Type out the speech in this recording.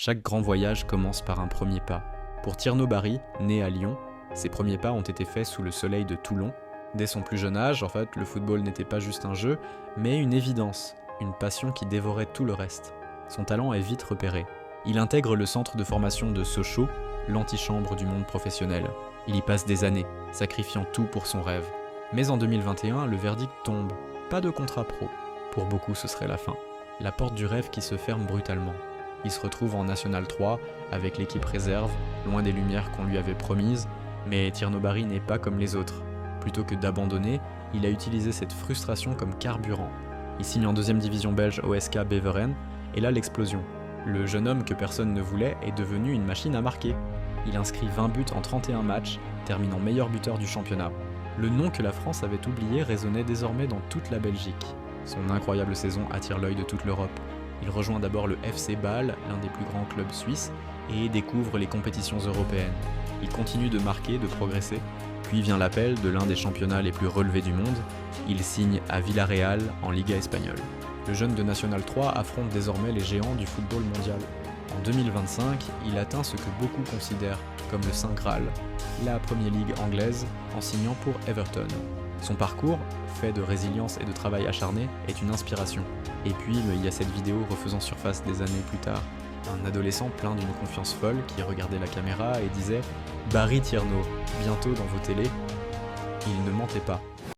Chaque grand voyage commence par un premier pas. Pour Tierno Barry, né à Lyon, ses premiers pas ont été faits sous le soleil de Toulon. Dès son plus jeune âge, en fait, le football n'était pas juste un jeu, mais une évidence, une passion qui dévorait tout le reste. Son talent est vite repéré. Il intègre le centre de formation de Sochaux, l'antichambre du monde professionnel. Il y passe des années, sacrifiant tout pour son rêve. Mais en 2021, le verdict tombe. Pas de contrat pro. Pour beaucoup, ce serait la fin. La porte du rêve qui se ferme brutalement. Il se retrouve en National 3, avec l'équipe réserve, loin des lumières qu'on lui avait promises, mais Tierno Barry n'est pas comme les autres. Plutôt que d'abandonner, il a utilisé cette frustration comme carburant. Il signe en 2e division belge au SK Beveren, et là l'explosion. Le jeune homme que personne ne voulait est devenu une machine à marquer. Il inscrit 20 buts en 31 matchs, terminant meilleur buteur du championnat. Le nom que la France avait oublié résonnait désormais dans toute la Belgique. Son incroyable saison attire l'œil de toute l'Europe. Il rejoint d'abord le FC Bâle, l'un des plus grands clubs suisses, et découvre les compétitions européennes. Il continue de marquer, de progresser, puis vient l'appel de l'un des championnats les plus relevés du monde. Il signe à Villarreal en Liga espagnole. Le jeune de National 3 affronte désormais les géants du football mondial. En 2025, il atteint ce que beaucoup considèrent comme le Saint Graal, la Premier League anglaise, en signant pour Everton. Son parcours, fait de résilience et de travail acharné, est une inspiration. Et puis, il y a cette vidéo refaisant surface des années plus tard. Un adolescent plein d'une confiance folle qui regardait la caméra et disait « Barry Tierno, bientôt dans vos télés ». Il ne mentait pas.